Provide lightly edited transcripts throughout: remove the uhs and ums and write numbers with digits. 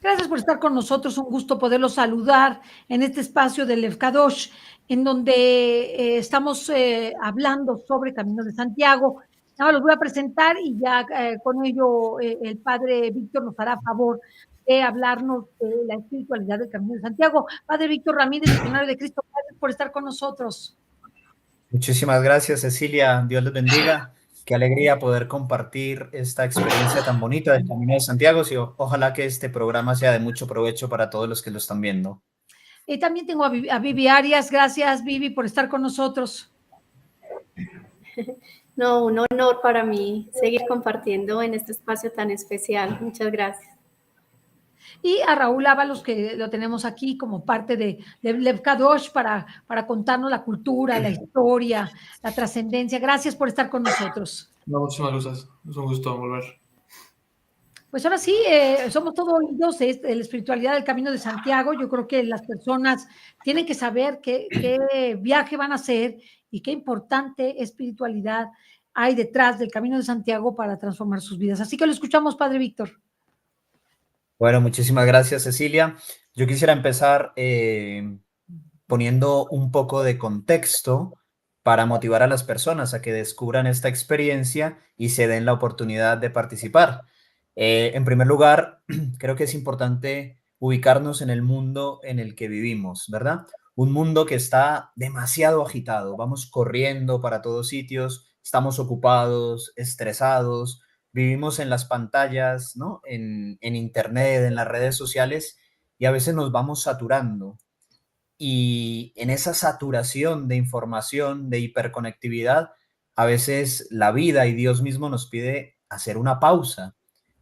Gracias por estar con nosotros. Un gusto poderlos saludar en este espacio del Lefkadosh, en donde estamos hablando sobre Camino de Santiago. Ahora los voy a presentar y ya con ello el padre Víctor nos hará favor de hablarnos de la espiritualidad del Camino de Santiago. Padre Víctor Ramírez, legionario de Cristo, gracias por estar con nosotros. Muchísimas gracias, Cecilia. Dios les bendiga. Qué alegría poder compartir esta experiencia tan bonita del Camino de Santiago y ojalá que este programa sea de mucho provecho para todos los que lo están viendo. También tengo a Vivi Arias. Gracias, Vivi, por estar con nosotros. No, un honor para mí seguir compartiendo en este espacio tan especial. Muchas gracias. Y a Raúl Ábalos, que lo tenemos aquí como parte de Lev Kadosh para contarnos la cultura, la historia, la trascendencia. Gracias por estar con nosotros. No, muchísimas gracias. Es un gusto volver. Pues ahora sí, somos todos oídos de la espiritualidad del Camino de Santiago. Yo creo que las personas tienen que saber qué viaje van a hacer y qué importante espiritualidad hay detrás del Camino de Santiago para transformar sus vidas. Así que lo escuchamos, Padre Víctor. Bueno, muchísimas gracias, Cecilia. Yo quisiera empezar poniendo un poco de contexto para motivar a las personas a que descubran esta experiencia y se den la oportunidad de participar. En primer lugar, creo que es importante ubicarnos en el mundo en el que vivimos, ¿verdad? Un mundo que está demasiado agitado, vamos corriendo para todos sitios, estamos ocupados, estresados, vivimos en las pantallas, ¿no? En internet, en las redes sociales, y a veces nos vamos saturando. Y en esa saturación de información, de hiperconectividad, a veces la vida y Dios mismo nos pide hacer una pausa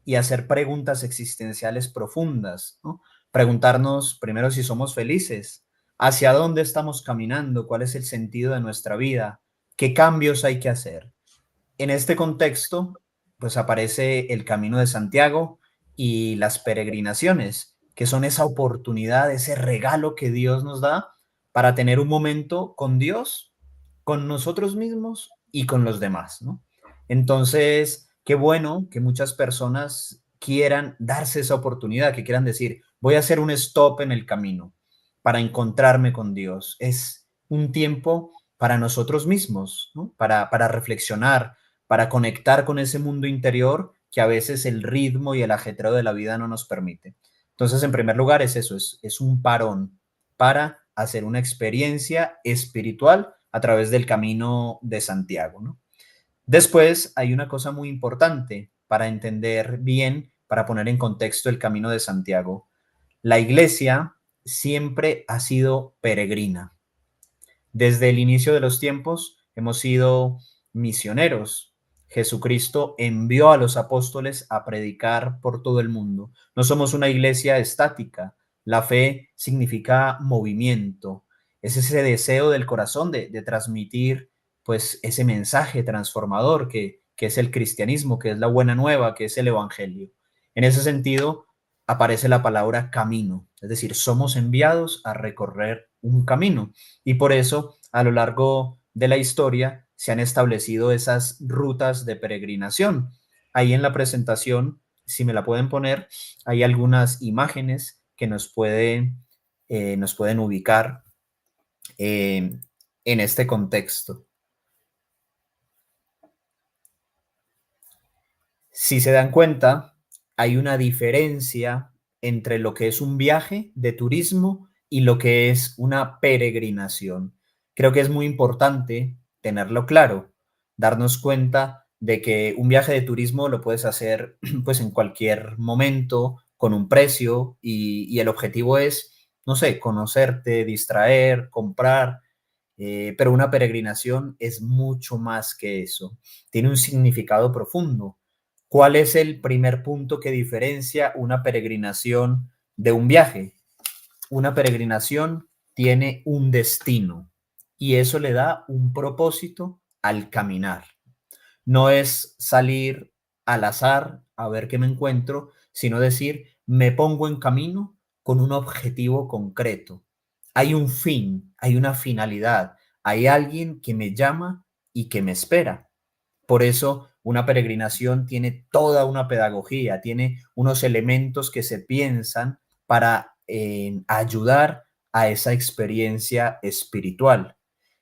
y hacer preguntas existenciales profundas, ¿no? Preguntarnos primero si somos felices, hacia dónde estamos caminando, cuál es el sentido de nuestra vida, qué cambios hay que hacer. En este contexto, pues aparece el Camino de Santiago y las peregrinaciones, que son esa oportunidad, ese regalo que Dios nos da para tener un momento con Dios, con nosotros mismos y con los demás, ¿no? Entonces, qué bueno que muchas personas quieran darse esa oportunidad, que quieran decir, voy a hacer un stop en el camino para encontrarme con Dios. Es un tiempo para nosotros mismos, ¿no? Para reflexionar, para conectar con ese mundo interior que a veces el ritmo y el ajetreo de la vida no nos permite. Entonces, en primer lugar, es eso, es un parón para hacer una experiencia espiritual a través del Camino de Santiago, ¿no? Después hay una cosa muy importante para entender bien, para poner en contexto el Camino de Santiago. La iglesia siempre ha sido peregrina. Desde el inicio de los tiempos hemos sido misioneros. Jesucristo envió a los apóstoles a predicar por todo el mundo. No somos una iglesia estática. La fe significa movimiento. Es ese deseo del corazón de transmitir pues ese mensaje transformador que es el cristianismo, que es la buena nueva, que es el evangelio. En ese sentido aparece la palabra camino, es decir, somos enviados a recorrer un camino. Y por eso, a lo largo de la historia, se han establecido esas rutas de peregrinación. Ahí en la presentación, si me la pueden poner, hay algunas imágenes que nos pueden ubicar en este contexto. Si se dan cuenta, hay una diferencia entre lo que es un viaje de turismo y lo que es una peregrinación. Creo que es muy importante tenerlo claro, darnos cuenta de que un viaje de turismo lo puedes hacer pues en cualquier momento, con un precio y el objetivo es, no sé, conocerte, distraer, comprar, pero una peregrinación es mucho más que eso, tiene un significado profundo. ¿Cuál es el primer punto que diferencia una peregrinación de un viaje? Una peregrinación tiene un destino y eso le da un propósito al caminar. No es salir al azar a ver qué me encuentro, sino decir, me pongo en camino con un objetivo concreto. Hay un fin, hay una finalidad, hay alguien que me llama y que me espera. Por eso, Una peregrinación tiene toda una pedagogía, tiene unos elementos que se piensan para ayudar a esa experiencia espiritual.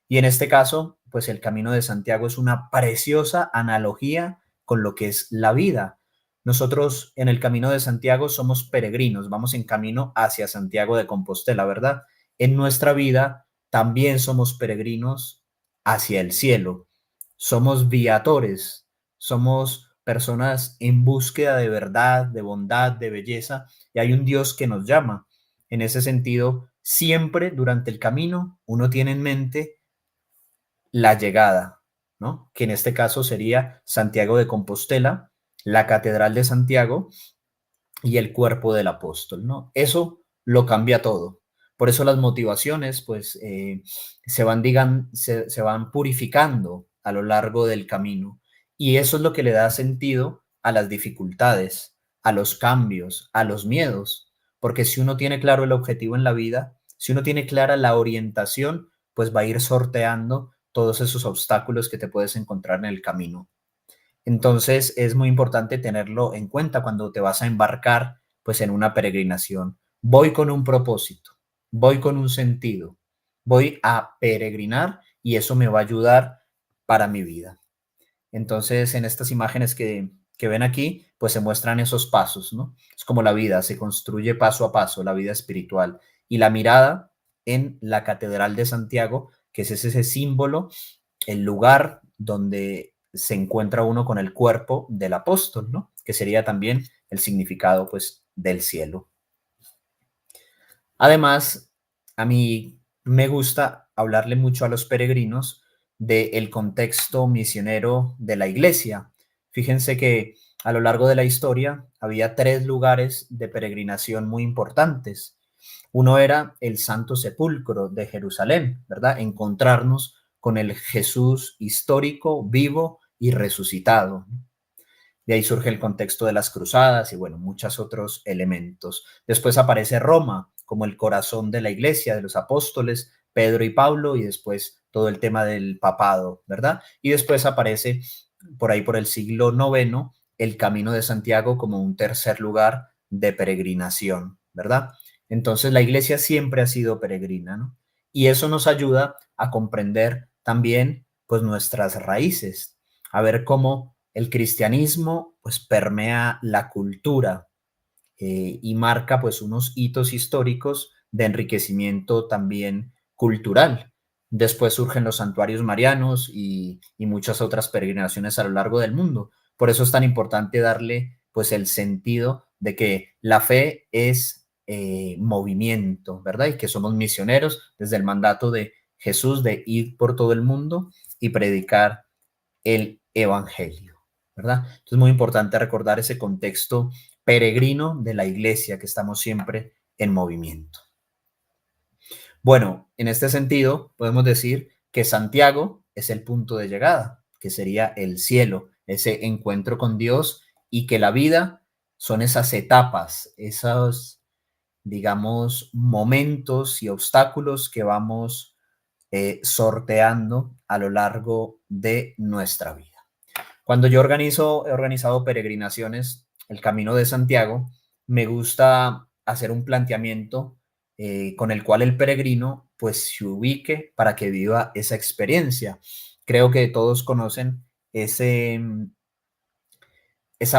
Y en este caso, pues el Camino de Santiago es una preciosa analogía con lo que es la vida. Nosotros en el Camino de Santiago somos peregrinos, vamos en camino hacia Santiago de Compostela, ¿verdad? En nuestra vida también somos peregrinos hacia el cielo. Somos viatores, somos personas en búsqueda de verdad, de bondad, de belleza, y hay un Dios que nos llama. En ese sentido, siempre durante el camino uno tiene en mente la llegada, ¿no? Que en este caso sería Santiago de Compostela, la Catedral de Santiago y el cuerpo del apóstol, ¿no? Eso lo cambia todo. Por eso las motivaciones, pues, se van purificando a lo largo del camino. Y eso es lo que le da sentido a las dificultades, a los cambios, a los miedos. Porque si uno tiene claro el objetivo en la vida, si uno tiene clara la orientación, pues va a ir sorteando todos esos obstáculos que te puedes encontrar en el camino. Entonces es muy importante tenerlo en cuenta cuando te vas a embarcar pues en una peregrinación. Voy con un propósito, voy con un sentido, voy a peregrinar y eso me va a ayudar para mi vida. Entonces en estas imágenes que ven aquí pues se muestran esos pasos, ¿no? Es como la vida, se construye paso a paso, la vida espiritual. Y la mirada en la Catedral de Santiago, que es ese símbolo, el lugar donde se encuentra uno con el cuerpo del apóstol, ¿no? Que sería también el significado, pues, del cielo. Además, a mí me gusta hablarle mucho a los peregrinos del contexto misionero de la iglesia. Fíjense que a lo largo de la historia había 3 lugares de peregrinación muy importantes. Uno era el Santo Sepulcro de Jerusalén, ¿verdad? Encontrarnos con el Jesús histórico, vivo y resucitado. De ahí surge el contexto de las cruzadas y, bueno, muchos otros elementos. Después aparece Roma como el corazón de la iglesia, de los apóstoles, Pedro y Pablo, y después todo el tema del papado, ¿verdad? Y después aparece por ahí por el siglo IX el Camino de Santiago como un tercer lugar de peregrinación, ¿verdad? Entonces la iglesia siempre ha sido peregrina, ¿no? Y eso nos ayuda a comprender también pues nuestras raíces, a ver cómo el cristianismo pues permea la cultura y marca pues unos hitos históricos de enriquecimiento también cultural. Después surgen los santuarios marianos y muchas otras peregrinaciones a lo largo del mundo. Por eso es tan importante darle pues el sentido de que la fe es movimiento, ¿verdad? Y que somos misioneros desde el mandato de Jesús de ir por todo el mundo y predicar el evangelio, ¿verdad? Entonces es muy importante recordar ese contexto peregrino de la iglesia, que estamos siempre en movimiento. Bueno, en este sentido podemos decir que Santiago es el punto de llegada, que sería el cielo, ese encuentro con Dios, y que la vida son esas etapas, esos, digamos, momentos y obstáculos que vamos sorteando a lo largo de nuestra vida. Cuando yo he organizado peregrinaciones, el Camino de Santiago, me gusta hacer un planteamiento con el cual el peregrino pues se ubique para que viva esa experiencia. Creo que todos conocen esa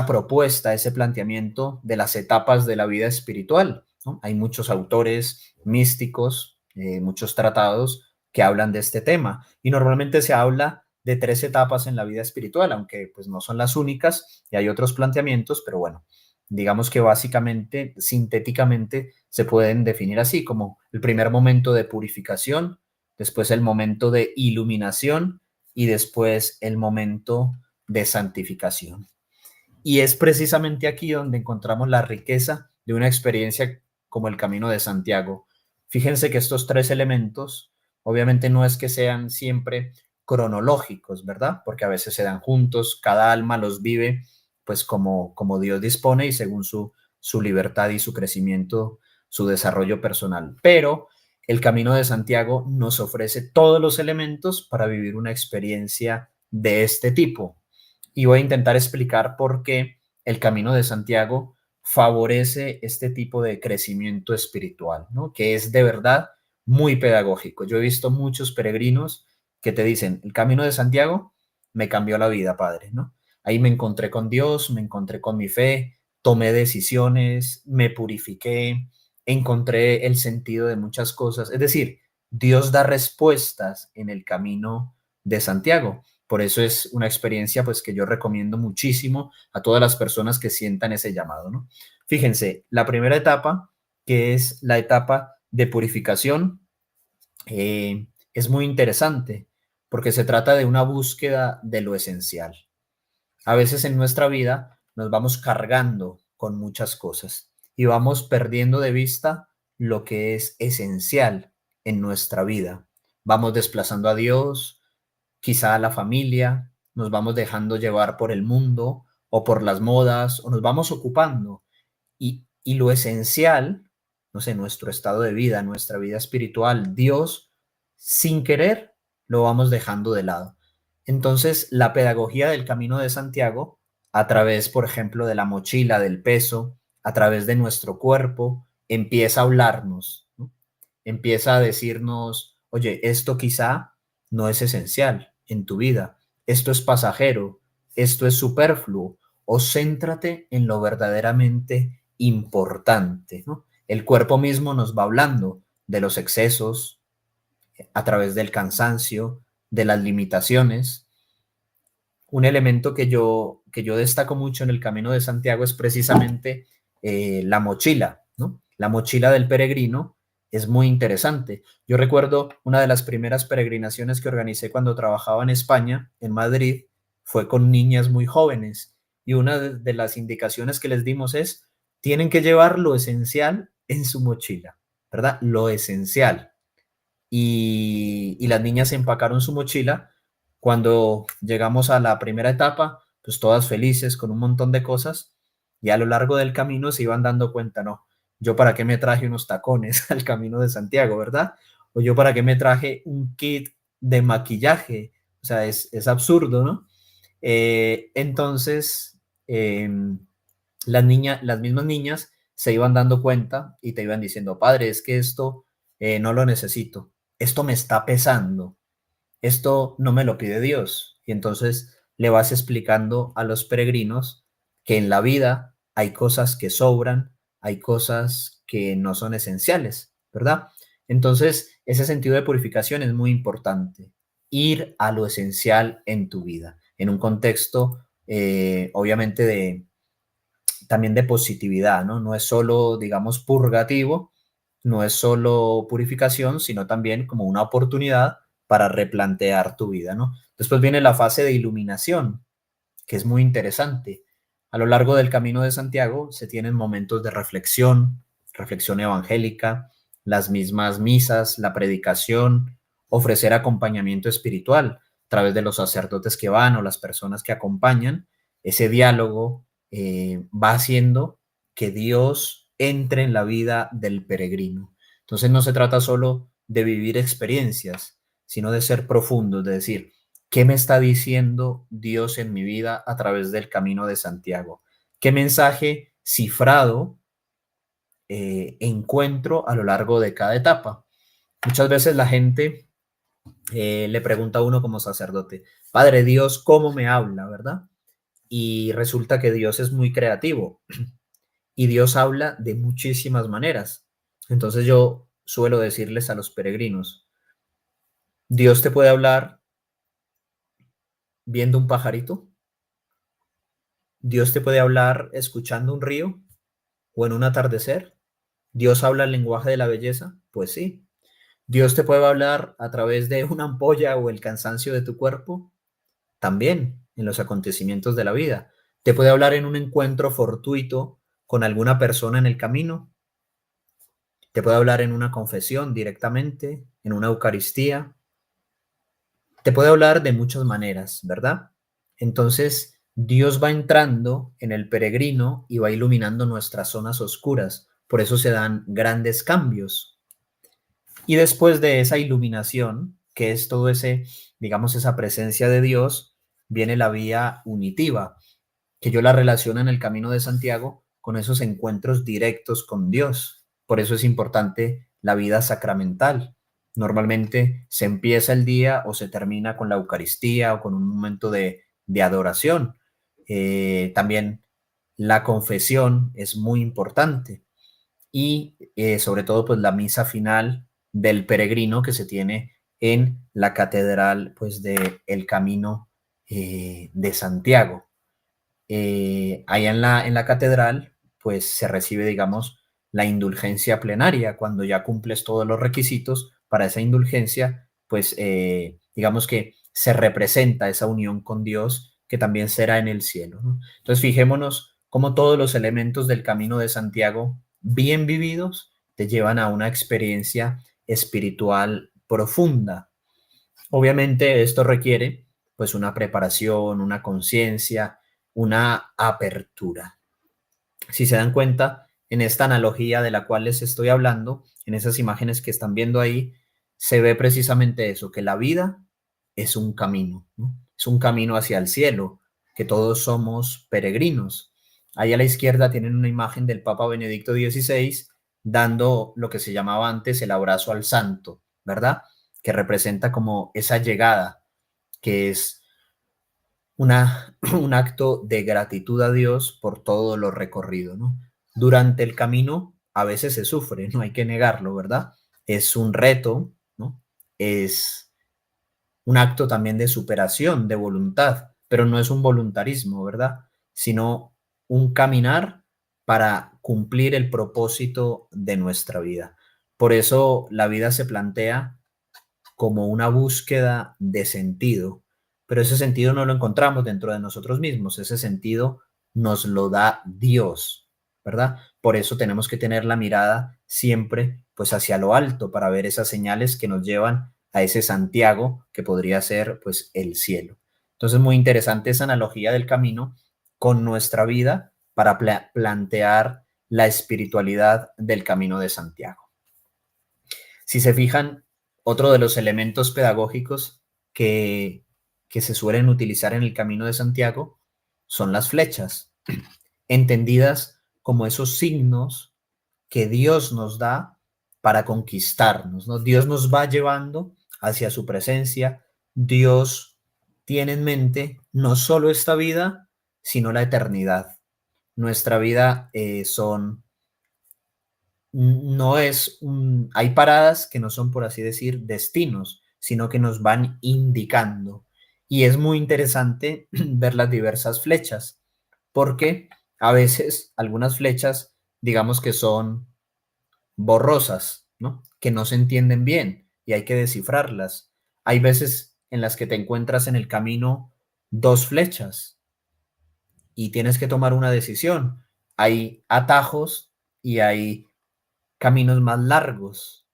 propuesta, ese planteamiento de las etapas de la vida espiritual, ¿no? Hay muchos autores místicos, muchos tratados que hablan de este tema y normalmente se habla de 3 etapas en la vida espiritual, aunque pues no son las únicas y hay otros planteamientos, pero bueno, digamos que básicamente, sintéticamente, se pueden definir así como el primer momento de purificación, después el momento de iluminación y después el momento de santificación. Y es precisamente aquí donde encontramos la riqueza de una experiencia como el Camino de Santiago. Fíjense que estos 3 elementos, obviamente no es que sean siempre cronológicos, ¿verdad? Porque a veces se dan juntos, cada alma los vive pues como Dios dispone y según su libertad y su crecimiento, su desarrollo personal. Pero el Camino de Santiago nos ofrece todos los elementos para vivir una experiencia de este tipo. y voy a intentar explicar por qué el Camino de Santiago favorece este tipo de crecimiento espiritual, ¿no? Que es de verdad muy pedagógico. Yo he visto muchos peregrinos que te dicen, el Camino de Santiago me cambió la vida, padre, ¿no? Ahí me encontré con Dios, me encontré con mi fe, tomé decisiones, me purifiqué, encontré el sentido de muchas cosas. Es decir, Dios da respuestas en el Camino de Santiago. Por eso es una experiencia pues que yo recomiendo muchísimo a todas las personas que sientan ese llamado, ¿no? Fíjense, la primera etapa, que es la etapa de purificación, es muy interesante porque se trata de una búsqueda de lo esencial. A veces en nuestra vida nos vamos cargando con muchas cosas y vamos perdiendo de vista lo que es esencial en nuestra vida. Vamos desplazando a Dios, quizá a la familia, nos vamos dejando llevar por el mundo o por las modas o nos vamos ocupando y lo esencial, no sé, nuestro estado de vida, nuestra vida espiritual, Dios, sin querer, lo vamos dejando de lado. Entonces, la pedagogía del Camino de Santiago, a través, por ejemplo, de la mochila, del peso, a través de nuestro cuerpo, empieza a hablarnos, ¿no? Empieza a decirnos, oye, esto quizá no es esencial en tu vida, esto es pasajero, esto es superfluo, o céntrate en lo verdaderamente importante, ¿no? El cuerpo mismo nos va hablando de los excesos a través del cansancio, de las limitaciones. Un elemento que yo destaco mucho en el Camino de Santiago es precisamente la mochila, ¿no? La mochila del peregrino es muy interesante. Yo recuerdo una de las primeras peregrinaciones que organicé cuando trabajaba en España, en Madrid, fue con niñas muy jóvenes y una de las indicaciones que les dimos es, tienen que llevar lo esencial en su mochila, ¿verdad? Lo esencial. Y las niñas empacaron su mochila. Cuando llegamos a la primera etapa, pues todas felices con un montón de cosas y a lo largo del camino se iban dando cuenta, no, yo para qué me traje unos tacones al Camino de Santiago, ¿verdad? O yo para qué me traje un kit de maquillaje, o sea, es absurdo, ¿no? Entonces, las mismas niñas se iban dando cuenta y te iban diciendo, padre, es que esto no lo necesito, esto me está pesando, esto no me lo pide Dios. Y entonces le vas explicando a los peregrinos que en la vida hay cosas que sobran, hay cosas que no son esenciales, ¿verdad? Entonces, ese sentido de purificación es muy importante, ir a lo esencial en tu vida, en un contexto, obviamente, también de positividad, ¿no? No es solo, digamos, purgativo, no es solo purificación, sino también como una oportunidad para replantear tu vida, ¿no? Después viene la fase de iluminación, que es muy interesante. A lo largo del Camino de Santiago se tienen momentos de reflexión, reflexión evangélica, las mismas misas, la predicación, ofrecer acompañamiento espiritual a través de los sacerdotes que van o las personas que acompañan. Ese diálogo va haciendo que Dios entre en la vida del peregrino. Entonces no se trata solo de vivir experiencias, sino de ser profundos, de decir, ¿qué me está diciendo Dios en mi vida a través del Camino de Santiago? ¿Qué mensaje cifrado encuentro a lo largo de cada etapa? Muchas veces la gente le pregunta a uno como sacerdote, Padre Dios, ¿cómo me habla, verdad? Y resulta que Dios es muy creativo y Dios habla de muchísimas maneras. Entonces yo suelo decirles a los peregrinos, Dios te puede hablar viendo un pajarito, Dios te puede hablar escuchando un río o en un atardecer. Dios habla el lenguaje de la belleza, pues sí. Dios te puede hablar a través de una ampolla o el cansancio de tu cuerpo, también en los acontecimientos de la vida. Te puede hablar en un encuentro fortuito con alguna persona en el camino. Te puede hablar en una confesión directamente, en una Eucaristía. Te puede hablar de muchas maneras, ¿verdad? Entonces, Dios va entrando en el peregrino y va iluminando nuestras zonas oscuras. Por eso se dan grandes cambios. Y después de esa iluminación, que es todo ese, digamos, esa presencia de Dios, viene la vía unitiva, que yo la relaciono en el Camino de Santiago con esos encuentros directos con Dios. Por eso es importante la vida sacramental. Normalmente se empieza el día o se termina con la Eucaristía o con un momento de adoración. También la confesión es muy importante y sobre todo pues la misa final del peregrino que se tiene en la catedral pues de el Camino de Santiago. Allá en la catedral, pues se recibe, digamos, la indulgencia plenaria. Cuando ya cumples todos los requisitos para esa indulgencia, pues digamos que se representa esa unión con Dios que también será en el cielo, ¿no? Entonces, fijémonos cómo todos los elementos del Camino de Santiago, bien vividos, te llevan a una experiencia espiritual profunda. Obviamente, esto requiere pues una preparación, una conciencia, una apertura. Si se dan cuenta, en esta analogía de la cual les estoy hablando, en esas imágenes que están viendo ahí, se ve precisamente eso, que la vida es un camino, ¿no? Es un camino hacia el cielo, que todos somos peregrinos. Ahí a la izquierda tienen una imagen del Papa Benedicto XVI dando lo que se llamaba antes el abrazo al santo, ¿verdad? Que representa como esa llegada, que es un acto de gratitud a Dios por todo lo recorrido, ¿no? Durante el camino a veces se sufre, no hay que negarlo, ¿verdad? Es un reto, ¿no? Es un acto también de superación, de voluntad, pero no es un voluntarismo, ¿verdad? Sino un caminar para cumplir el propósito de nuestra vida. Por eso la vida se plantea como una búsqueda de sentido, pero ese sentido no lo encontramos dentro de nosotros mismos, ese sentido nos lo da Dios, ¿verdad? Por eso tenemos que tener la mirada siempre pues hacia lo alto para ver esas señales que nos llevan a ese Santiago que podría ser pues el cielo. Entonces muy interesante esa analogía del camino con nuestra vida para plantear la espiritualidad del Camino de Santiago. Si se fijan, otro de los elementos pedagógicos que se suelen utilizar en el Camino de Santiago son las flechas, entendidas como esos signos que Dios nos da para conquistarnos, ¿no? Dios nos va llevando hacia su presencia. Dios tiene en mente no solo esta vida, sino la eternidad. Nuestra vida no es hay paradas que no son, por así decir, destinos, sino que nos van indicando. Y es muy interesante ver las diversas flechas, porque a veces algunas flechas, digamos que son borrosas, ¿no? Que no se entienden bien y hay que descifrarlas. Hay veces en las que te encuentras en el camino dos flechas y tienes que tomar una decisión. Hay atajos y hay caminos más largos.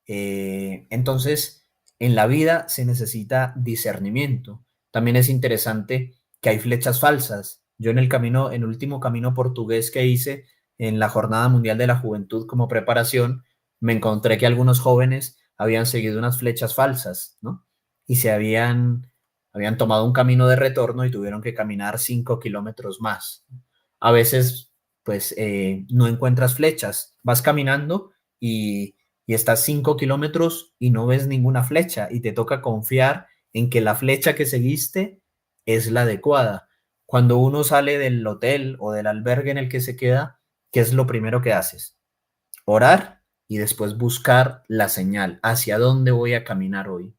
Entonces, en la vida se necesita discernimiento. También es interesante que hay flechas falsas. Yo en el último camino portugués que hice en la Jornada Mundial de la Juventud como preparación, me encontré que algunos jóvenes habían seguido unas flechas falsas, ¿no? Y habían tomado un camino de retorno y tuvieron que caminar 5 kilómetros más. A veces pues no encuentras flechas, vas caminando y estás 5 kilómetros y no ves ninguna flecha y te toca confiar en que la flecha que seguiste es la adecuada. Cuando uno sale del hotel o del albergue en el que se queda, ¿qué es lo primero que haces? Orar y después buscar la señal, hacia dónde voy a caminar hoy.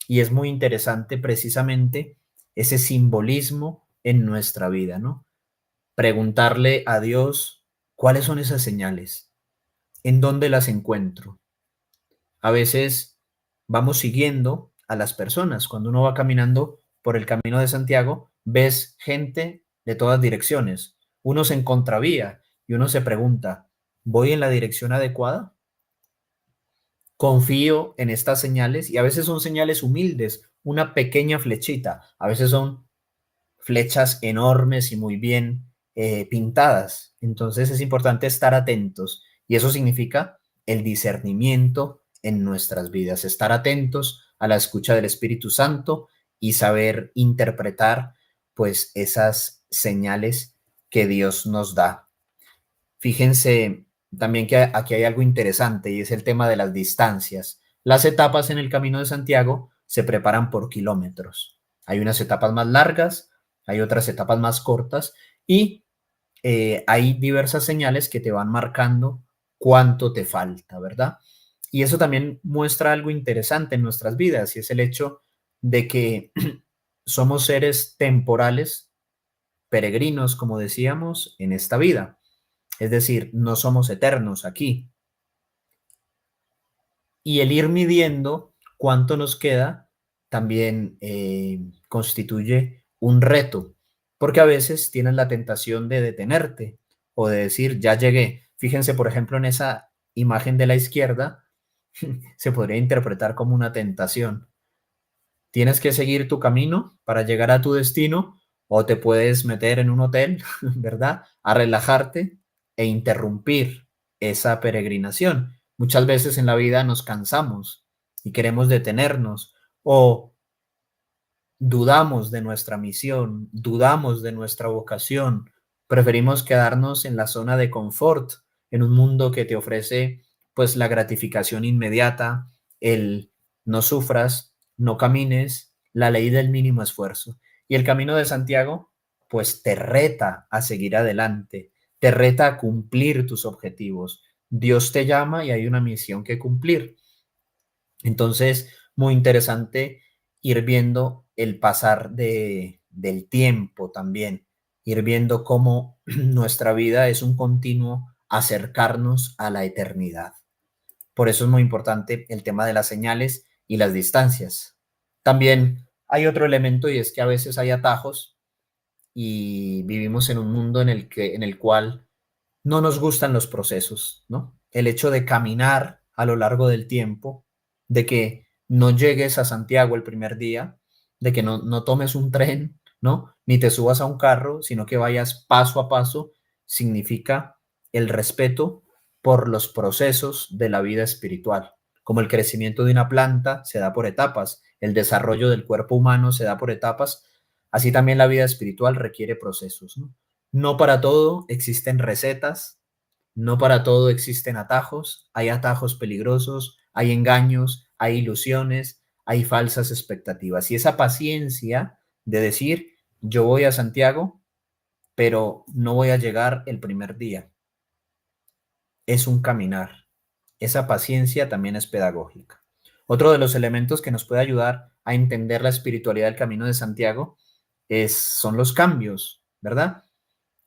Y es muy interesante precisamente ese simbolismo en nuestra vida, ¿no? Preguntarle a Dios cuáles son esas señales, en dónde las encuentro. A veces vamos siguiendo a las personas. Cuando uno va caminando por el Camino de Santiago, ves gente de todas direcciones. Uno se en contravía y uno se pregunta, ¿voy en la dirección adecuada? Confío en estas señales y a veces son señales humildes, una pequeña flechita, a veces son flechas enormes y muy bien pintadas. Entonces es importante estar atentos y eso significa el discernimiento en nuestras vidas, estar atentos a la escucha del Espíritu Santo y saber interpretar pues esas señales que Dios nos da. Fíjense también que aquí hay algo interesante y es el tema de las distancias. Las etapas en el Camino de Santiago se preparan por kilómetros. Hay unas etapas más largas, hay otras etapas más cortas y hay diversas señales que te van marcando cuánto te falta, ¿verdad? Y eso también muestra algo interesante en nuestras vidas y es el hecho de que somos seres temporales, peregrinos, como decíamos, en esta vida. Es decir, no somos eternos aquí. Y el ir midiendo cuánto nos queda también constituye un reto, porque a veces tienes la tentación de detenerte o de decir, ya llegué. Fíjense, por ejemplo, en esa imagen de la izquierda, se podría interpretar como una tentación. Tienes que seguir tu camino para llegar a tu destino o te puedes meter en un hotel, ¿verdad? A relajarte e interrumpir esa peregrinación. Muchas veces en la vida nos cansamos y queremos detenernos o dudamos de nuestra misión, dudamos de nuestra vocación, preferimos quedarnos en la zona de confort, en un mundo que te ofrece pues la gratificación inmediata, el no sufras, no camines, la ley del mínimo esfuerzo. Y el Camino de Santiago pues te reta a seguir adelante, te reta a cumplir tus objetivos. Dios te llama y hay una misión que cumplir. Entonces, muy interesante ir viendo el pasar del tiempo también, ir viendo cómo nuestra vida es un continuo acercarnos a la eternidad. Por eso es muy importante el tema de las señales y las distancias. También hay otro elemento y es que a veces hay atajos y vivimos en un mundo en el cual no nos gustan los procesos, ¿no? El hecho de caminar a lo largo del tiempo, de que no llegues a Santiago el primer día, de que no tomes un tren, ¿no? Ni te subas a un carro, sino que vayas paso a paso, significa el respeto por los procesos de la vida espiritual. Como el crecimiento de una planta se da por etapas, el desarrollo del cuerpo humano se da por etapas, así también la vida espiritual requiere procesos, ¿no? No para todo existen recetas, no para todo existen atajos, hay atajos peligrosos, hay engaños, hay ilusiones, hay falsas expectativas. Y esa paciencia de decir, yo voy a Santiago, pero no voy a llegar el primer día. Es un caminar. Esa paciencia también es pedagógica. Otro de los elementos que nos puede ayudar a entender la espiritualidad del Camino de Santiago son los cambios, ¿verdad?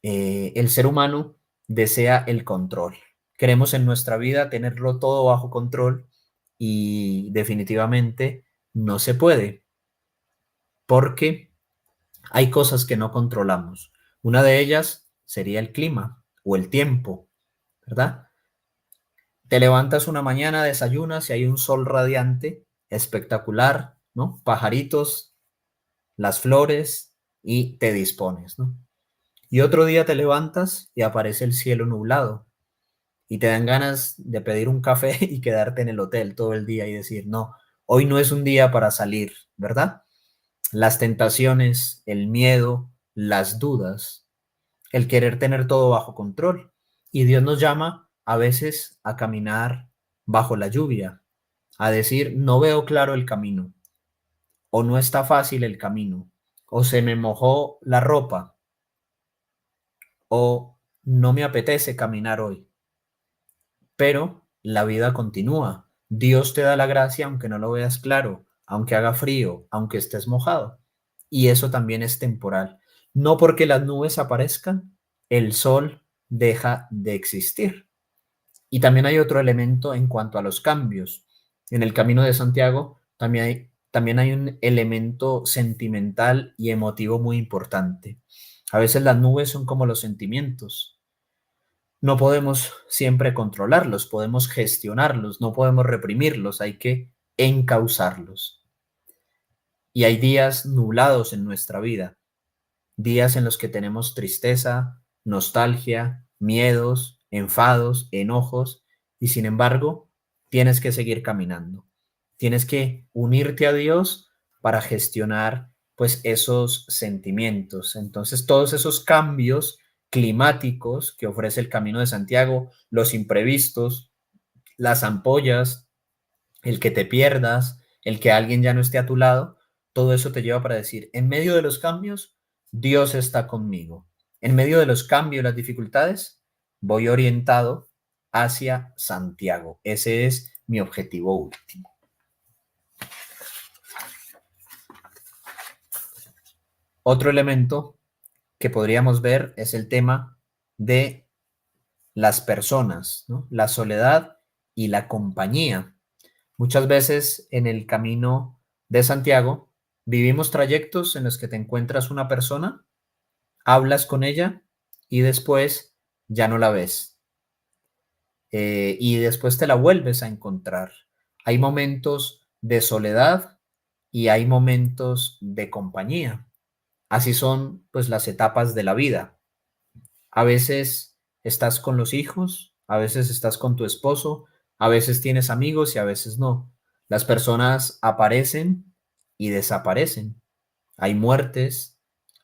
El ser humano desea el control. Queremos en nuestra vida tenerlo todo bajo control y definitivamente no se puede porque hay cosas que no controlamos. Una de ellas sería el clima o el tiempo, ¿verdad? Te levantas una mañana, desayunas y hay un sol radiante, espectacular, ¿no? Pajaritos, las flores y te dispones, ¿no? Y otro día te levantas y aparece el cielo nublado y te dan ganas de pedir un café y quedarte en el hotel todo el día y decir, no, hoy no es un día para salir, ¿verdad? Las tentaciones, el miedo, las dudas, el querer tener todo bajo control. Y Dios nos llama a veces a caminar bajo la lluvia, a decir, no veo claro el camino, o no está fácil el camino, o se me mojó la ropa, o no me apetece caminar hoy, pero la vida continúa. Dios te da la gracia aunque no lo veas claro, aunque haga frío, aunque estés mojado. Y eso también es temporal. No porque las nubes aparezcan, el sol deja de existir. Y también hay otro elemento en cuanto a los cambios. En el Camino de Santiago también hay un elemento sentimental y emotivo muy importante. A veces las nubes son como los sentimientos. No podemos siempre controlarlos, podemos gestionarlos, no podemos reprimirlos, hay que encauzarlos. Y hay días nublados en nuestra vida, días en los que tenemos tristeza, nostalgia, miedos, enfados, enojos, y sin embargo, tienes que seguir caminando. Tienes que unirte a Dios para gestionar pues esos sentimientos. Entonces, todos esos cambios climáticos que ofrece el Camino de Santiago, los imprevistos, las ampollas, el que te pierdas, el que alguien ya no esté a tu lado, todo eso te lleva para decir, en medio de los cambios, Dios está conmigo. En medio de los cambios, las dificultades, voy orientado hacia Santiago. Ese es mi objetivo último. Otro elemento que podríamos ver es el tema de las personas, ¿no? La soledad y la compañía. Muchas veces en el camino de Santiago vivimos trayectos en los que te encuentras una persona, hablas con ella y después ya no la ves. Y después te la vuelves a encontrar. Hay momentos de soledad y hay momentos de compañía. Así son pues las etapas de la vida. A veces estás con los hijos, a veces estás con tu esposo, a veces tienes amigos y a veces no. Las personas aparecen y desaparecen. Hay muertes,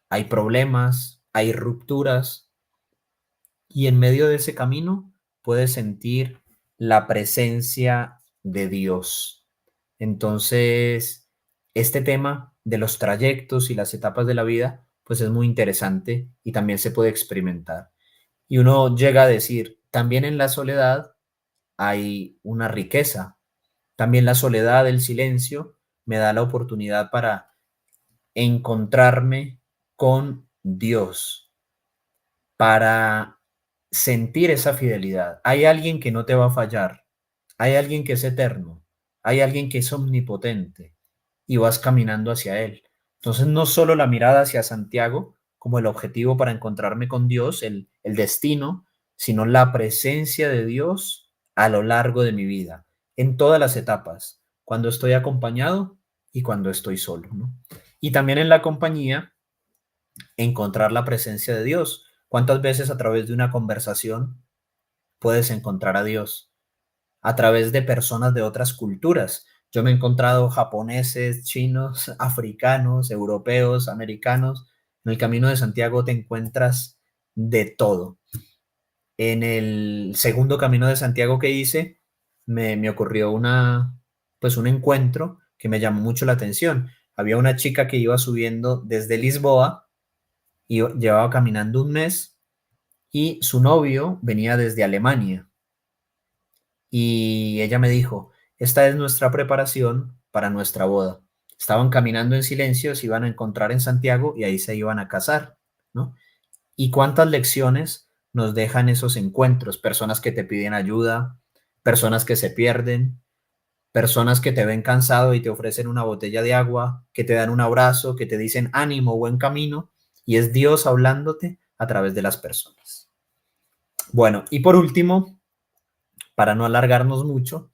hay problemas, hay rupturas y en medio de ese camino puedes sentir la presencia de Dios. Entonces, este tema de los trayectos y las etapas de la vida, pues es muy interesante y también se puede experimentar. Y uno llega a decir, también en la soledad hay una riqueza. También la soledad, el silencio, me da la oportunidad para encontrarme con Dios, para sentir esa fidelidad. Hay alguien que no te va a fallar, hay alguien que es eterno, hay alguien que es omnipotente y vas caminando hacia él. Entonces, no solo la mirada hacia Santiago como el objetivo para encontrarme con Dios, el destino, sino la presencia de Dios a lo largo de mi vida, en todas las etapas, cuando estoy acompañado y cuando estoy solo, ¿no? Y también en la compañía, encontrar la presencia de Dios. ¿Cuántas veces a través de una conversación puedes encontrar a Dios? A través de personas de otras culturas. Yo me he encontrado japoneses, chinos, africanos, europeos, americanos. En el Camino de Santiago te encuentras de todo. En el segundo Camino de Santiago que hice, me ocurrió pues un encuentro que me llamó mucho la atención. Había una chica que iba subiendo desde Lisboa y llevaba caminando un mes y su novio venía desde Alemania. Y ella me dijo, esta es nuestra preparación para nuestra boda. Estaban caminando en silencio, se iban a encontrar en Santiago y ahí se iban a casar, ¿no? Y cuántas lecciones nos dejan esos encuentros, personas que te piden ayuda, personas que se pierden, personas que te ven cansado y te ofrecen una botella de agua, que te dan un abrazo, que te dicen ánimo, buen camino, y es Dios hablándote a través de las personas. Bueno, y por último, para no alargarnos mucho,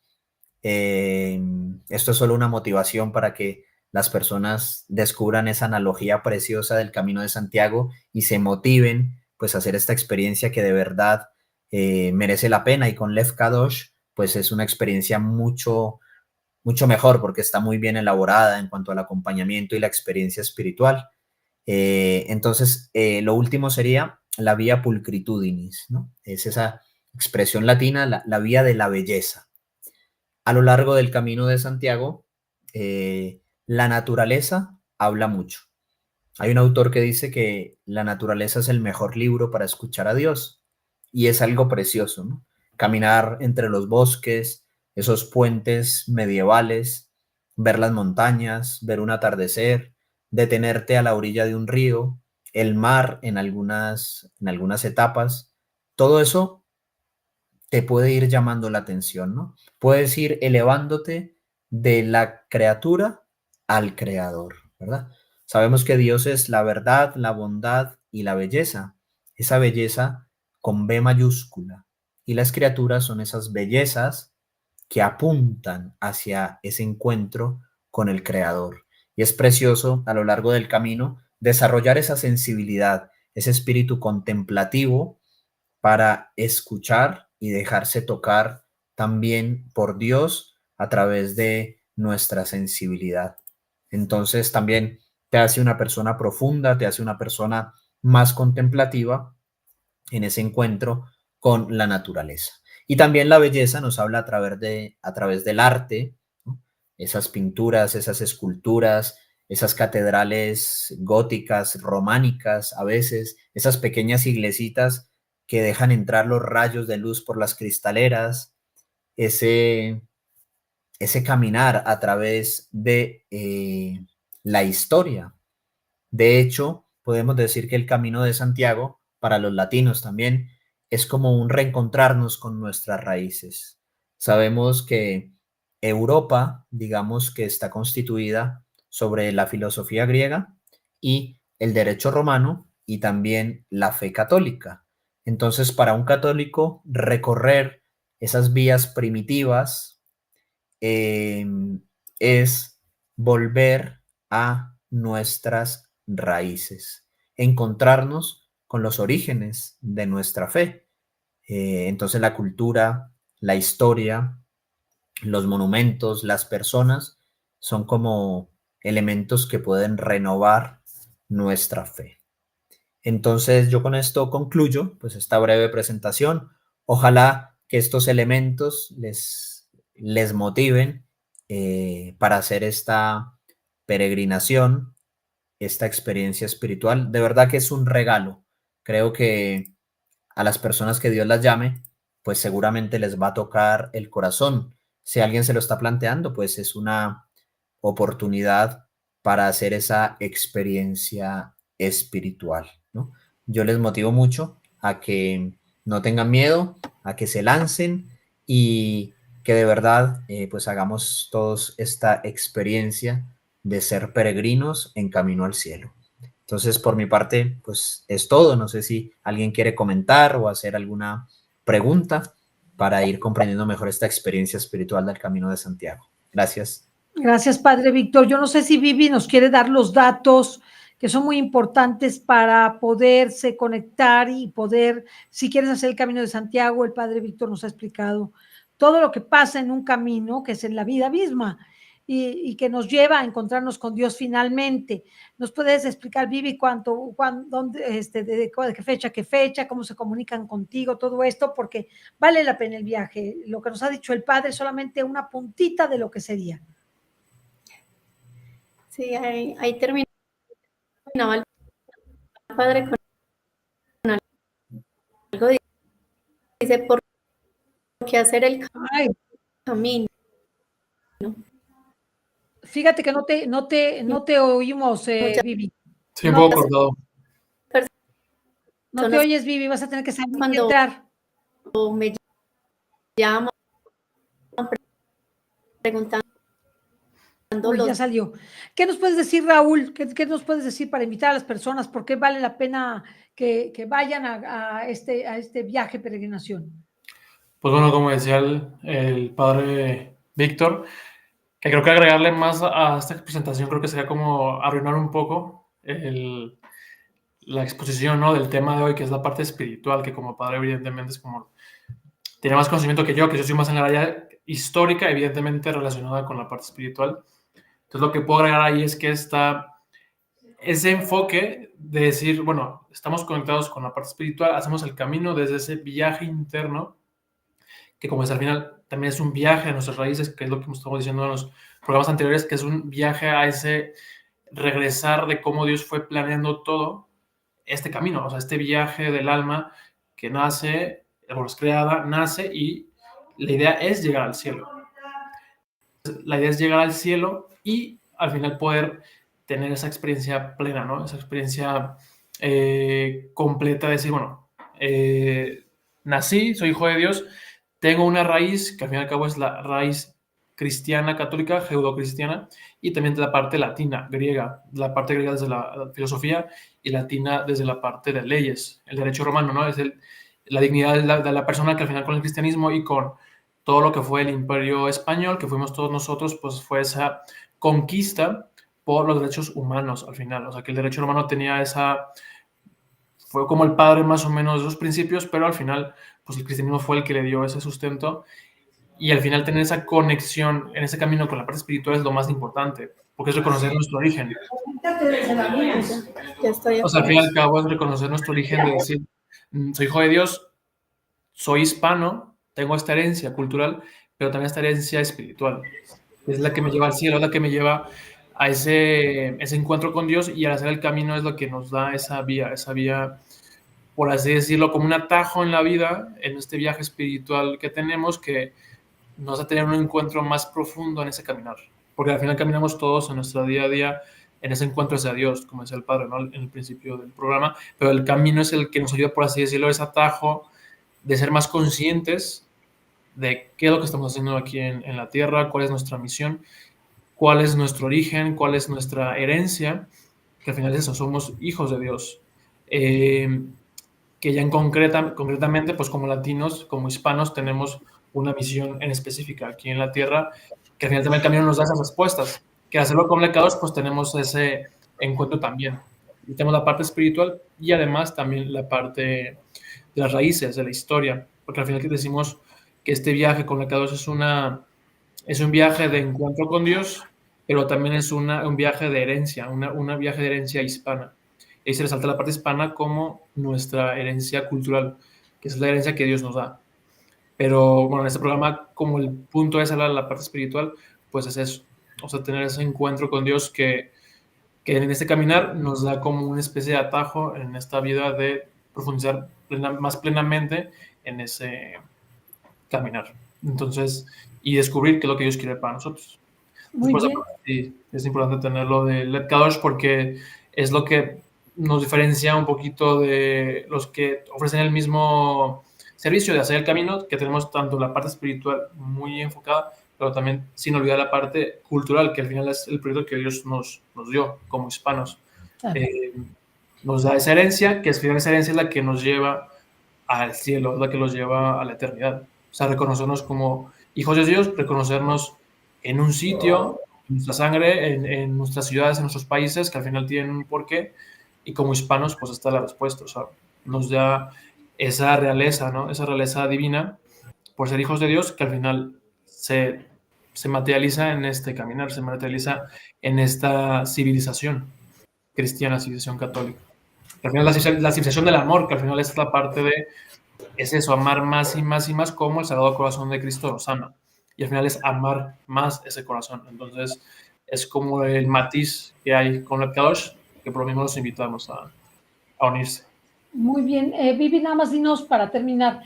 esto es solo una motivación para que las personas descubran esa analogía preciosa del Camino de Santiago y se motiven pues a hacer esta experiencia que de verdad merece la pena, y con Lev Kadosh pues es una experiencia mucho mejor porque está muy bien elaborada en cuanto al acompañamiento y la experiencia espiritual. Entonces, lo último sería la vía pulcritudinis, ¿no? Es esa expresión latina, la vía de la belleza. A lo largo del Camino de Santiago, la naturaleza habla mucho. Hay un autor que dice que la naturaleza es el mejor libro para escuchar a Dios y es algo precioso, ¿no? Caminar entre los bosques, esos puentes medievales, ver las montañas, ver un atardecer, detenerte a la orilla de un río, el mar en algunas etapas, todo eso te puede ir llamando la atención, ¿no? Puedes ir elevándote de la criatura al creador, ¿verdad? Sabemos que Dios es la verdad, la bondad y la belleza. Esa belleza con B mayúscula. Y las criaturas son esas bellezas que apuntan hacia ese encuentro con el creador. Y es precioso a lo largo del camino desarrollar esa sensibilidad, ese espíritu contemplativo para escuchar y dejarse tocar también por Dios a través de nuestra sensibilidad. Entonces también te hace una persona profunda, te hace una persona más contemplativa en ese encuentro con la naturaleza. Y también la belleza nos habla a través del arte, ¿no? Esas pinturas, esas esculturas, esas catedrales góticas, románicas, a veces, esas pequeñas iglesitas que dejan entrar los rayos de luz por las cristaleras, ese, ese caminar a través de la historia. De hecho, podemos decir que el Camino de Santiago, para los latinos también, es como un reencontrarnos con nuestras raíces. Sabemos que Europa, digamos que está constituida sobre la filosofía griega y el derecho romano y también la fe católica. Entonces, para un católico, recorrer esas vías primitivas eh, es volver a nuestras raíces, encontrarnos con los orígenes de nuestra fe. Entonces la cultura, la historia, los monumentos, las personas son como elementos que pueden renovar nuestra fe. Entonces yo con esto concluyo pues esta breve presentación. Ojalá que estos elementos les motiven para hacer esta peregrinación, esta experiencia espiritual. De verdad que es un regalo. Creo que a las personas que Dios las llame, pues seguramente les va a tocar el corazón. Si alguien se lo está planteando, pues es una oportunidad para hacer esa experiencia espiritual, ¿no? Yo les motivo mucho a que no tengan miedo, a que se lancen y que de verdad pues hagamos todos esta experiencia de ser peregrinos en camino al cielo. Entonces, por mi parte, pues es todo. No sé si alguien quiere comentar o hacer alguna pregunta para ir comprendiendo mejor esta experiencia espiritual del Camino de Santiago. Gracias. Gracias, Padre Víctor. Yo no sé si Vivi nos quiere dar los datos que son muy importantes para poderse conectar y poder, si quieres hacer el Camino de Santiago, el Padre Víctor nos ha explicado todo lo que pasa en un camino, que es en la vida misma, y que nos lleva a encontrarnos con Dios finalmente. ¿Nos puedes explicar, Vivi, dónde, de qué fecha, cómo se comunican contigo, todo esto? Porque vale la pena el viaje. Lo que nos ha dicho el Padre es solamente una puntita de lo que sería. Sí, ahí terminaba el padre con algo, dice, ¿por qué hacer el Ay, camino? fíjate que no te oímos, Vivi. Sí, un No, poco cortado. no te oyes, Vivi, vas a tener que salir y Cuando entrar. me llaman preguntando Uy, ya salió. ¿Qué nos puedes decir, Raúl? ¿Qué nos puedes decir para invitar a las personas? ¿Por qué vale la pena que vayan a este viaje peregrinación? Pues bueno, como decía el padre Víctor, que creo que agregarle más a esta presentación creo que sería como arruinar un poco la exposición, ¿no?, del tema de hoy, que es la parte espiritual, que como padre evidentemente es como tiene más conocimiento que yo soy más en la área histórica, evidentemente relacionada con la parte espiritual. Entonces lo que puedo agregar ahí es que ese enfoque de decir, bueno, estamos conectados con la parte espiritual, hacemos el camino desde ese viaje interno, que como es al final también es un viaje a nuestras raíces, que es lo que estamos diciendo en los programas anteriores, que es un viaje a ese regresar de cómo Dios fue planeando todo este camino, o sea, este viaje del alma que nace, es creada, nace y la idea es llegar al cielo. La idea es llegar al cielo y al final poder tener esa experiencia plena, ¿no? Esa experiencia completa de decir, bueno, nací, soy hijo de Dios, tengo una raíz que al fin y al cabo es la raíz cristiana, católica, judeocristiana, y también de la parte latina, griega, la parte griega desde la filosofía y latina desde la parte de leyes, el derecho romano, ¿no? Es la dignidad de la persona que al final con el cristianismo y con todo lo que fue el imperio español, que fuimos todos nosotros, pues fue esa conquista por los derechos humanos al final. O sea, que el derecho romano tenía fue como el padre más o menos de esos principios, pero al final, pues el cristianismo fue el que le dio ese sustento y al final tener esa conexión en ese camino con la parte espiritual es lo más importante, porque es reconocer nuestro origen. Ya estoy. O sea, al fin y al cabo es reconocer nuestro origen de decir, soy hijo de Dios, soy hispano, tengo esta herencia cultural, pero también esta herencia espiritual. Es la que me lleva al cielo, es la que me lleva a ese encuentro con Dios, y al hacer el camino es lo que nos da esa vía, por así decirlo, como un atajo en la vida, en este viaje espiritual que tenemos, que nos va a tener un encuentro más profundo en ese caminar. Porque al final caminamos todos en nuestro día a día en ese encuentro hacia Dios, como decía el Padre, ¿no?, en el principio del programa, pero el camino es el que nos ayuda, por así decirlo, ese atajo de ser más conscientes de qué es lo que estamos haciendo aquí en la tierra, cuál es nuestra misión, cuál es nuestro origen, cuál es nuestra herencia, que al final es eso, somos hijos de Dios. Que ya concretamente, pues como latinos, como hispanos, tenemos una misión en específica aquí en la tierra, que al final también el camino nos da esas respuestas, que al hacerlo con lecados, pues tenemos ese encuentro también. Y tenemos la parte espiritual y además también la parte de las raíces, de la historia, porque al final decimos que este viaje con lecados es un viaje de encuentro con Dios, pero también es un viaje de herencia, una viaje de herencia hispana. Y se resalta la parte hispana como nuestra herencia cultural, que es la herencia que Dios nos da. Pero bueno, en este programa, como el punto es hablar de la parte espiritual, pues es eso, o sea, tener ese encuentro con Dios que en este caminar nos da como una especie de atajo en esta vida de profundizar más plenamente en ese caminar. Entonces, y descubrir qué es lo que Dios quiere para nosotros. Muy bien. Sí, es importante tenerlo de Let Kadosh porque es lo que nos diferencia un poquito de los que ofrecen el mismo servicio de hacer el camino, que tenemos tanto la parte espiritual muy enfocada, pero también sin olvidar la parte cultural, que al final es el proyecto que Dios nos dio como hispanos. Claro. Nos da esa herencia, que al final esa herencia es la que nos lleva al cielo, es la que nos lleva a la eternidad. O sea, reconocernos como hijos de Dios, reconocernos en un sitio, en nuestra sangre, en nuestras ciudades, en nuestros países, que al final tienen un porqué, y como hispanos, pues está la respuesta. O sea, nos da esa realeza, ¿no? Esa realeza divina por ser hijos de Dios, que al final se materializa en este caminar, se materializa en esta civilización cristiana, civilización católica. Al final la civilización del amor, que al final es la parte de, es eso, amar más y más y más como el Sagrado Corazón de Cristo nos ama. Y al final es amar más ese corazón. Entonces es como el matiz que hay con el Kadosh, que por lo mismo los invitamos a unirse. Muy bien. Vivi, nada más dinos para terminar,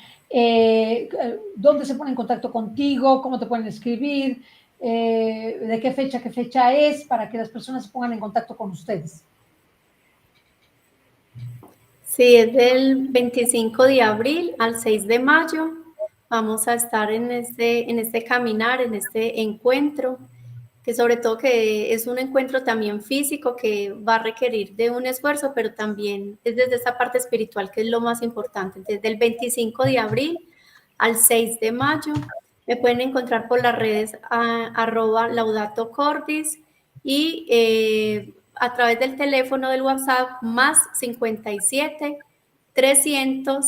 ¿dónde se pone en contacto contigo? ¿Cómo te pueden escribir? ¿De qué fecha es? Para que las personas se pongan en contacto con ustedes. Sí, es del 25 de abril al 6 de mayo. Vamos a estar en este caminar, en este encuentro, que sobre todo que es un encuentro también físico que va a requerir de un esfuerzo, pero también es desde esa parte espiritual que es lo más importante. Desde el 25 de abril al 6 de mayo me pueden encontrar por las redes @laudatocordis y a través del teléfono del WhatsApp más 57 300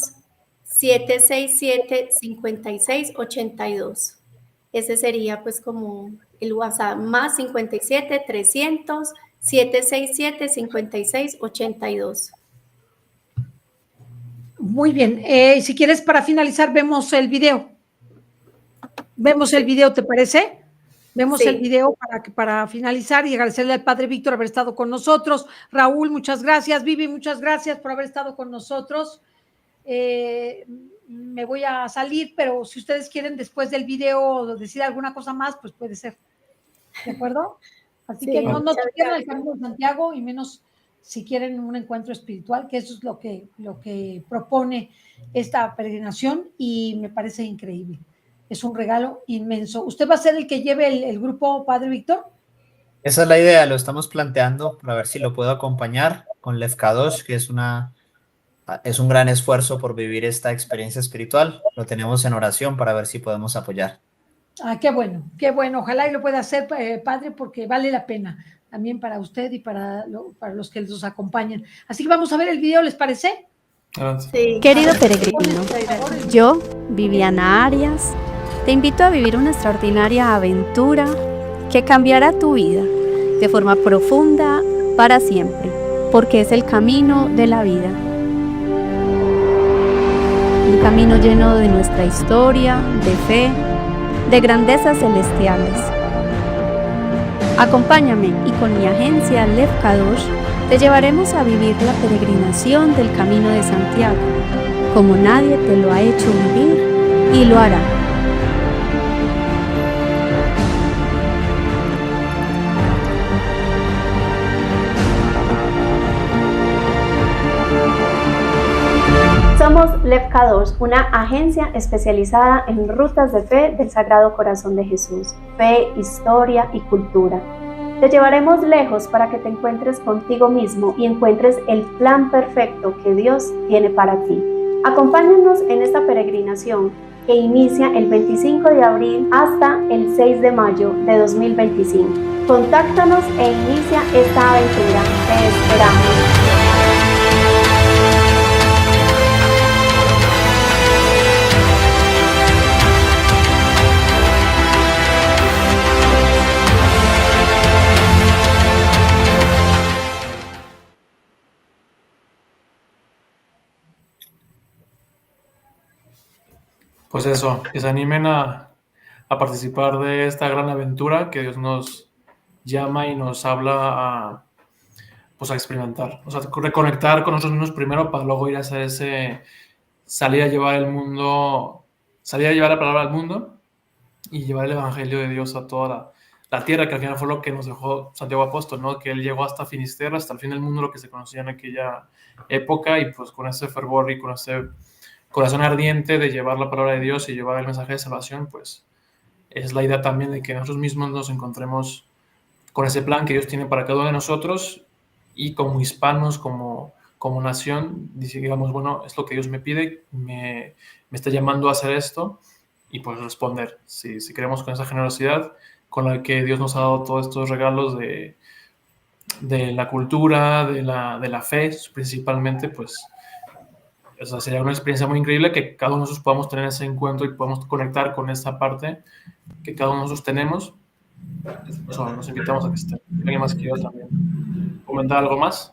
767 5682. Ese sería pues como el WhatsApp, más 57 300 767 5682. Muy bien. Si quieres, para finalizar, vemos el video. Vemos el video, ¿te parece? Vemos el video para finalizar y agradecerle al Padre Víctor haber estado con nosotros. Raúl, muchas gracias. Vivi, muchas gracias por haber estado con nosotros. Me voy a salir, pero si ustedes quieren después del video decir alguna cosa más, pues puede ser. ¿De acuerdo? Así que no se pierdan el Camino de Santiago, y menos si quieren un encuentro espiritual, que eso es lo que propone esta peregrinación, y me parece increíble. Es un regalo inmenso. ¿Usted va a ser el que lleve el grupo, Padre Víctor? Esa es la idea, lo estamos planteando para ver si lo puedo acompañar con Lev Kadosh, que es un gran esfuerzo por vivir esta experiencia espiritual. Lo tenemos en oración para ver si podemos apoyar. Qué bueno, qué bueno. Ojalá y lo pueda hacer, Padre, porque vale la pena también para usted y para los que los acompañan. Así que vamos a ver el video, ¿les parece? Sí. Querido peregrino, yo, Viviana Arias, te invito a vivir una extraordinaria aventura que cambiará tu vida de forma profunda para siempre, porque es el camino de la vida. Un camino lleno de nuestra historia, de fe, de grandezas celestiales. Acompáñame y con mi agencia Lev Kadosh te llevaremos a vivir la peregrinación del Camino de Santiago, como nadie te lo ha hecho vivir y lo hará. Somos Lev Kadosh, una agencia especializada en rutas de fe del Sagrado Corazón de Jesús, fe, historia y cultura. Te llevaremos lejos para que te encuentres contigo mismo y encuentres el plan perfecto que Dios tiene para ti. Acompáñanos en esta peregrinación que inicia el 25 de abril hasta el 6 de mayo de 2025. Contáctanos e inicia esta aventura. Te esperamos. Pues eso, que se animen a participar de esta gran aventura que Dios nos llama y nos habla pues a experimentar. O sea, reconectar con nosotros mismos primero para luego ir a hacer salir a llevar la palabra al mundo y llevar el evangelio de Dios a toda la tierra, que al final fue lo que nos dejó Santiago Apóstol, ¿no? Que él llegó hasta Finisterre, hasta el fin del mundo, lo que se conocía en aquella época, y pues con ese fervor y con ese corazón ardiente de llevar la palabra de Dios y llevar el mensaje de salvación, pues es la idea también de que nosotros mismos nos encontremos con ese plan que Dios tiene para cada uno de nosotros, y como hispanos, como nación, digamos, bueno, es lo que Dios me pide, me está llamando a hacer esto, y pues responder, si queremos, con esa generosidad con la que Dios nos ha dado todos estos regalos de la cultura, de la fe, principalmente, pues o sea, sería una experiencia muy increíble que cada uno de nosotros podamos tener ese encuentro y podamos conectar con esa parte que cada uno de nosotros tenemos. Eso, nos invitamos a que estén. ¿Alguien más quiere también comentar algo más?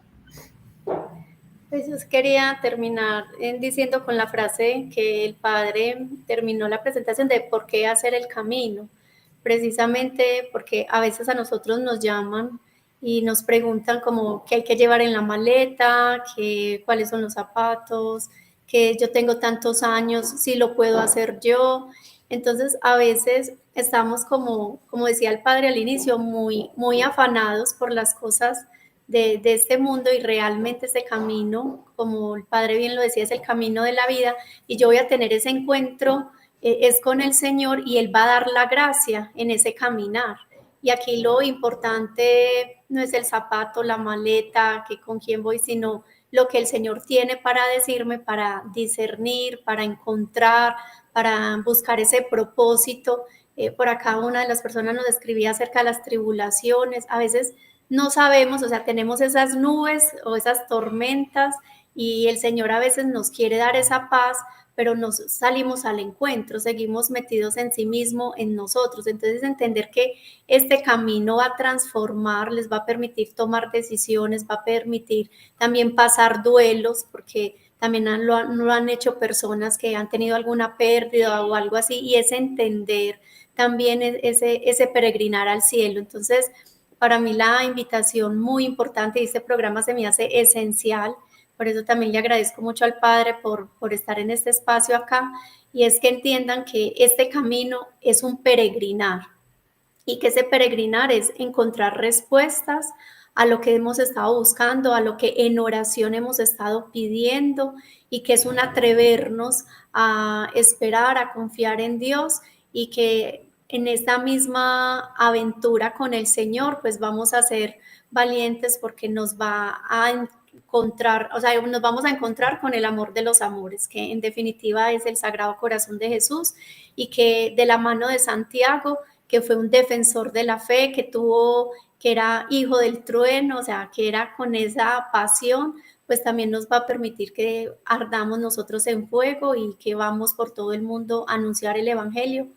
Pues yo quería terminar diciendo con la frase que el padre terminó la presentación de por qué hacer el camino. Precisamente porque a veces a nosotros nos llaman y nos preguntan como qué hay que llevar en la maleta, cuáles son los zapatos, que yo tengo tantos años, si lo puedo hacer yo. Entonces a veces estamos como decía el padre al inicio, muy afanados por las cosas de este mundo, y realmente este camino, como el padre bien lo decía, es el camino de la vida, y yo voy a tener ese encuentro es con el Señor, y Él va a dar la gracia en ese caminar. Y aquí lo importante no es el zapato, la maleta, que con quién voy, sino lo que el Señor tiene para decirme, para discernir, para encontrar, para buscar ese propósito. Por acá una de las personas nos escribía acerca de las tribulaciones. A veces no sabemos, o sea, tenemos esas nubes o esas tormentas, y el Señor a veces nos quiere dar esa paz, pero nos salimos al encuentro, seguimos metidos en sí mismo, en nosotros. Entonces, entender que este camino va a transformar, les va a permitir tomar decisiones, va a permitir también pasar duelos, porque también lo han hecho personas que han tenido alguna pérdida o algo así, y es entender también ese peregrinar al cielo. Entonces, para mí la invitación muy importante, y este programa se me hace esencial. Por eso también le agradezco mucho al Padre por estar en este espacio acá, y es que entiendan que este camino es un peregrinar, y que ese peregrinar es encontrar respuestas a lo que hemos estado buscando, a lo que en oración hemos estado pidiendo, y que es un atrevernos a esperar, a confiar en Dios, y que en esta misma aventura con el Señor, pues vamos a ser valientes, porque nos va a encontrar, o sea, nos vamos a encontrar con el amor de los amores, que en definitiva es el Sagrado Corazón de Jesús, y que de la mano de Santiago, que fue un defensor de la fe, que era hijo del trueno, o sea, que era con esa pasión, pues también nos va a permitir que ardamos nosotros en fuego, y que vamos por todo el mundo a anunciar el evangelio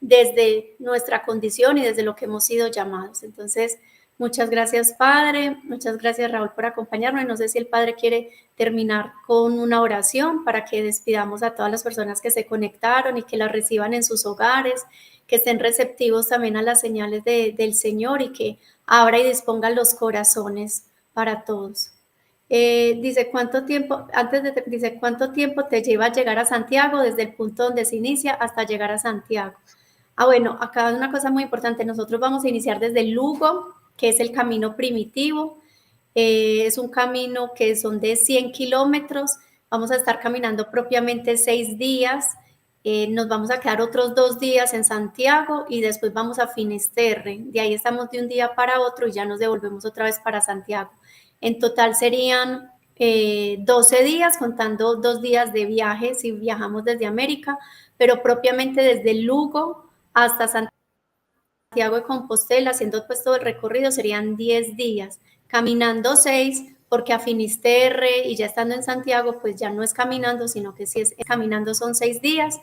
desde nuestra condición y desde lo que hemos sido llamados. Entonces, Muchas gracias, Padre. Muchas gracias, Raúl, por acompañarnos. No sé si el Padre quiere terminar con una oración para que despidamos a todas las personas que se conectaron y que las reciban en sus hogares, que estén receptivos también a las señales del Señor y que abra y disponga los corazones para todos. Dice, ¿cuánto tiempo te lleva a llegar a Santiago desde el punto donde se inicia hasta llegar a Santiago? Bueno, acá una cosa muy importante. Nosotros vamos a iniciar desde Lugo, que es el camino primitivo. Es un camino que son de 100 kilómetros. Vamos a estar caminando propiamente 6 días. Nos vamos a quedar otros 2 días en Santiago y después vamos a Finisterre. De ahí estamos de un día para otro y ya nos devolvemos otra vez para Santiago. En total serían 12 días, contando 2 días de viaje si viajamos desde América, pero propiamente desde Lugo hasta Santiago de Compostela, haciendo pues todo el recorrido, serían 10 días, caminando 6, porque a Finisterre y ya estando en Santiago, pues ya no es caminando, sino que si es caminando son 6 días.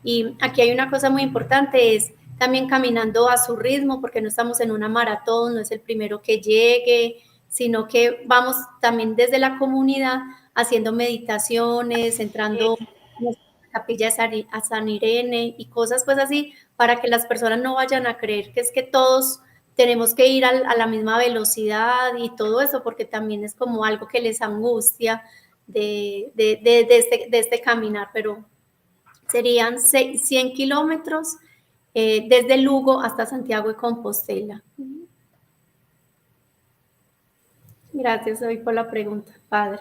Y aquí hay una cosa muy importante, es también caminando a su ritmo, porque no estamos en una maratón, no es el primero que llegue, sino que vamos también desde la comunidad haciendo meditaciones, entrando en la capilla a San Irene y cosas pues así, para que las personas no vayan a creer que es que todos tenemos que ir a la misma velocidad y todo eso, porque también es como algo que les angustia de este caminar, pero serían 100 kilómetros desde Lugo hasta Santiago de Compostela. Gracias hoy por la pregunta, Padre.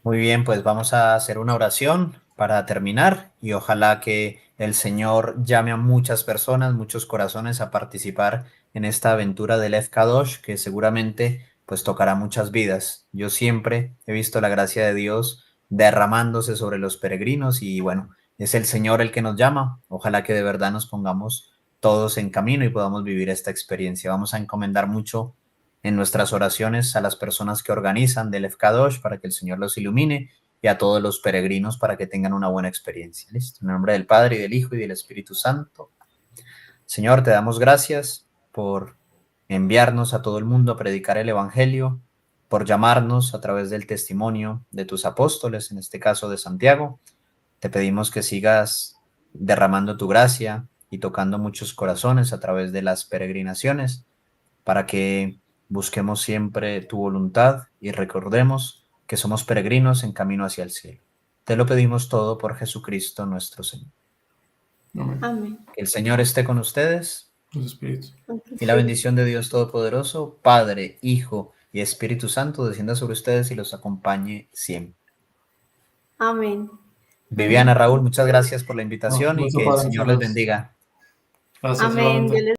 Muy bien, pues vamos a hacer una oración para terminar y ojalá que el Señor llame a muchas personas, muchos corazones a participar en esta aventura del Lev Kadosh, que seguramente pues tocará muchas vidas. Yo siempre he visto la gracia de Dios derramándose sobre los peregrinos y bueno, es el Señor el que nos llama. Ojalá que de verdad nos pongamos todos en camino y podamos vivir esta experiencia. Vamos a encomendar mucho en nuestras oraciones a las personas que organizan del Lev Kadosh para que el Señor los ilumine y a todos los peregrinos para que tengan una buena experiencia. ¿Listo? En el nombre del Padre, y del Hijo, y del Espíritu Santo. Señor, te damos gracias por enviarnos a todo el mundo a predicar el Evangelio, por llamarnos a través del testimonio de tus apóstoles, en este caso de Santiago. Te pedimos que sigas derramando tu gracia y tocando muchos corazones a través de las peregrinaciones, para que busquemos siempre tu voluntad y recordemos que somos peregrinos en camino hacia el cielo. Te lo pedimos todo por Jesucristo nuestro Señor. Amén. Amén. Que el Señor esté con ustedes Los espíritus. y la bendición de Dios Todopoderoso, Padre, Hijo y Espíritu Santo, descienda sobre ustedes y los acompañe siempre. Amén. Viviana, Raúl, muchas gracias por la invitación y Gusto, que el Padre, Señor les saludos. bendiga. Gracias, Amén. igualmente. Dios les